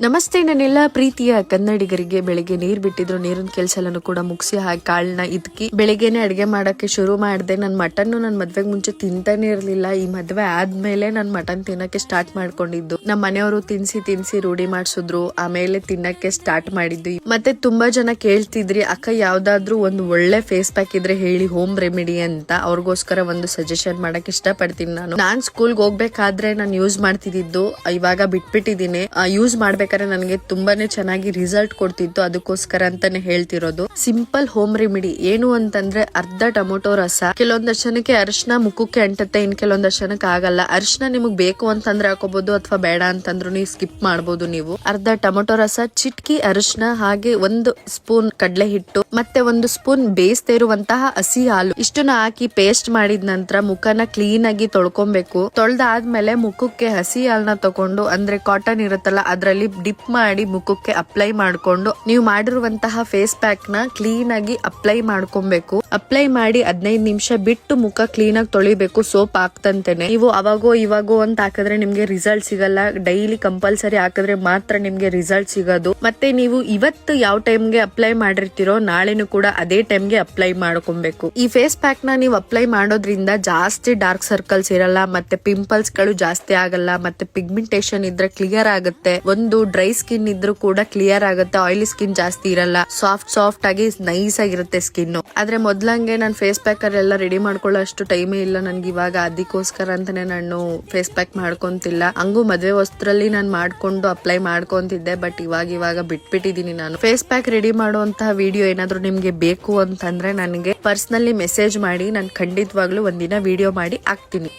ನಮಸ್ತೆ ನನ್ನೆಲ್ಲ ಪ್ರೀತಿಯ ಕನ್ನಡಿಗರಿಗೆ. ಬೆಳಿಗ್ಗೆ ನೀರ್ ಬಿಟ್ಟಿದ್ರು, ನೀರಿನ ಕೆಲಸ ಎಲ್ಲಾನು ಕೂಡ ಮುಗಿಸಿ ಹಾಕಿ ಕಾಳನ್ನ ಇದ್ಕಿ ಬೆಳಿಗ್ಗೆನೆ ಅಡಿಗೆ ಮಾಡಕ್ಕೆ ಶುರು ಮಾಡಿದೆ. ನನ್ ಮಟನ್ ನನ್ ಮದ್ವೆಗ್ ಮುಂಚೆ ತಿಂತಾನೆ ಇರ್ಲಿಲ್ಲ. ಈ ಮದ್ವೆ ಆದ್ಮೇಲೆ ನನ್ ಮಟನ್ ತಿನ್ನಕ್ಕೆ ಸ್ಟಾರ್ಟ್ ಮಾಡ್ಕೊಂಡಿದ್ದು. ನಮ್ಮ ಮನೆಯವರು ತಿನ್ಸಿ ರೂಢಿ ಮಾಡ್ಸಿದ್ರು, ಆಮೇಲೆ ತಿನ್ನಕ್ಕೆ ಸ್ಟಾರ್ಟ್ ಮಾಡಿದ್ದು. ಮತ್ತೆ ತುಂಬಾ ಜನ ಕೇಳ್ತಿದ್ರಿ, ಅಕ್ಕ ಯಾವ್ದಾದ್ರು ಒಂದು ಒಳ್ಳೆ ಫೇಸ್ ಪ್ಯಾಕ್ ಇದ್ರೆ ಹೇಳಿ, ಹೋಮ್ ರೆಮಿಡಿ ಅಂತ. ಅವ್ರಿಗೋಸ್ಕರ ಒಂದು ಸಜೆಷನ್ ಮಾಡಕ್ ಇಷ್ಟ ಪಡ್ತೀನಿ. ನಾನ್ ಸ್ಕೂಲ್ಗೆ ಹೋಗ್ಬೇಕಾದ್ರೆ ನಾನು ಯೂಸ್ ಮಾಡ್ತಿದ್ದು, ಇವಾಗ ಬಿಟ್ಬಿಟ್ಟಿದೀನಿ. ಯೂಸ್ ಮಾಡ್ಬೇಕಾದ್ರೆ ನನಗೆ ತುಂಬಾನೇ ಚೆನ್ನಾಗಿ ರಿಸಲ್ಟ್ ಕೊಡ್ತಿತ್ತು. ಅದಕ್ಕೋಸ್ಕರ ಅಂತಾನೆ ಹೇಳ್ತಿರೋದು. ಸಿಂಪಲ್ ಹೋಮ್ ರೆಮಿಡಿ ಏನು ಅಂತಂದ್ರೆ, ಅರ್ಧ ಟೊಮೊಟೊ ರಸ. ಕೆಲವೊಂದಷ್ಟು ಜನಕ್ಕೆ ಅರಿಶಿನ ಮುಖಕ್ಕೆ ಅಂಟತ್ತೆ, ಇನ್ ಕೆಲವೊಂದಷ್ಟು ಜನಕ್ಕೆ ಆಗಲ್ಲ. ಅರಿಶಿನ ನಿಮಗ್ ಬೇಕು ಅಂತಂದ್ರೆ ಹಾಕೋಬಹುದು, ಅಥವಾ ಬೇಡ ಅಂತಂದ್ರು ನೀವು ಸ್ಕಿಪ್ ಮಾಡಬಹುದು. ನೀವು ಅರ್ಧ ಟೊಮೊಟೊ ರಸ, ಚಿಟ್ಕಿ ಅರಿಶಿನ, ಹಾಗೆ 1 ಸ್ಪೂನ್ ಕಡಲೆ ಹಿಟ್ಟು, ಮತ್ತೆ 1 ಸ್ಪೂನ್ ಬೇಯಿಸದೇ ಇರುವಂತಹ ಹಸಿ ಹಾಲು, ಇಷ್ಟನ್ನ ಹಾಕಿ ಪೇಸ್ಟ್ ಮಾಡಿದ ನಂತರ ಮುಖನ ಕ್ಲೀನ್ ಆಗಿ ತೊಳ್ಕೊಬೇಕು. ತೊಳ್ದಾದ್ಮೇಲೆ ಮುಖಕ್ಕೆ ಹಸಿ ಹಾಲನ್ನ ತಗೊಂಡು, ಅಂದ್ರೆ ಕಾಟನ್ ಇರುತ್ತಲ್ಲ, ಅದ್ರಲ್ಲಿ ಡಿಪ್ ಮಾಡಿ ಮುಖಕ್ಕೆ ಅಪ್ಲೈ ಮಾಡ್ಕೊಂಡು ನೀವು ಮಾಡಿರುವಂತಹ ಫೇಸ್ ಪ್ಯಾಕ್ ನ ಕ್ಲೀನ್ ಆಗಿ ಅಪ್ಲೈ ಮಾಡ್ಕೊಬೇಕು. ಅಪ್ಲೈ ಮಾಡಿ 15 ನಿಮಿಷ ಬಿಟ್ಟು ಮುಖ ಕ್ಲೀನ್ ಆಗಿ ತೊಳಿಬೇಕು, ಸೋಪ್ ಹಾಕ್ತಂತೆನೆ. ನೀವು ಅವಾಗೋ ಇವಾಗೋ ಅಂತ ಹಾಕಿದ್ರೆ ನಿಮ್ಗೆ ರಿಸಲ್ಟ್ ಸಿಗಲ್ಲ. ಡೈಲಿ ಕಂಪಲ್ಸರಿ ಹಾಕಿದ್ರೆ ಮಾತ್ರ ನಿಮ್ಗೆ ರಿಸಲ್ಟ್ ಸಿಗೋದು. ಮತ್ತೆ ನೀವು ಇವತ್ತು ಯಾವ ಟೈಮ್ಗೆ ಅಪ್ಲೈ ಮಾಡಿರ್ತೀರೋ, ನಾಳೆನು ಕೂಡ ಅದೇ ಟೈಮ್ಗೆ ಅಪ್ಲೈ ಮಾಡ್ಕೊಬೇಕು. ಈ ಫೇಸ್ ಪ್ಯಾಕ್ ನ ನೀವು ಅಪ್ಲೈ ಮಾಡೋದ್ರಿಂದ ಜಾಸ್ತಿ ಡಾರ್ಕ್ ಸರ್ಕಲ್ಸ್ ಇರಲ್ಲ, ಮತ್ತೆ ಪಿಂಪಲ್ಸ್ ಗಳು ಜಾಸ್ತಿ ಆಗಲ್ಲ, ಮತ್ತೆ ಪಿಗ್ಮೆಂಟೇಶನ್ ಇದ್ರೆ ಕ್ಲಿಯರ್ ಆಗುತ್ತೆ. ಒಂದು ಡ್ರೈ ಸ್ಕಿನ್ ಇದ್ರೂ ಕೂಡ ಕ್ಲಿಯರ್ ಆಗುತ್ತೆ. ಆಯಿಲಿ ಸ್ಕಿನ್ ಜಾಸ್ತಿ ಇರಲ್ಲ, ಸಾಫ್ಟ್ ಆಗಿ ನೈಸ್ ಆಗಿರುತ್ತೆ ಸ್ಕಿನ್. ಆದ್ರೆ ಮೊದ್ಲಂಗೆ ನಾನು ಫೇಸ್ ಪ್ಯಾಕ್ ಎಲ್ಲ ರೆಡಿ ಮಾಡ್ಕೊಳ್ಳೋ ಅಷ್ಟು ಟೈಮೇ ಇಲ್ಲ ನನ್ಗೆ ಇವಾಗ. ಅದಕ್ಕೋಸ್ಕರ ಅಂತಾನೆ ನಾನು ಫೇಸ್ ಪ್ಯಾಕ್ ಮಾಡ್ಕೊಂತಿಲ್ಲ. ಹಂಗೂ ಮದ್ವೆ ವಸ್ತ್ರಲ್ಲಿ ನಾನು ಮಾಡ್ಕೊಂಡು ಅಪ್ಲೈ ಮಾಡ್ಕೊಂತಿದ್ದೆ, ಬಟ್ ಇವಾಗ ಬಿಟ್ಬಿಟ್ಟಿದೀನಿ ನಾನು. ಫೇಸ್ ಪ್ಯಾಕ್ ರೆಡಿ ಮಾಡುವಂತಹ ವಿಡಿಯೋ ಏನಾದ್ರು ನಿಮ್ಗೆ ಬೇಕು ಅಂತಂದ್ರೆ ನನಗೆ ಪರ್ಸನಲಿ ಮೆಸೇಜ್ ಮಾಡಿ, ನಾನು ಖಂಡಿತವಾಗ್ಲೂ ಒಂದಿನ ವಿಡಿಯೋ ಮಾಡಿ ಹಾಕ್ತೀನಿ.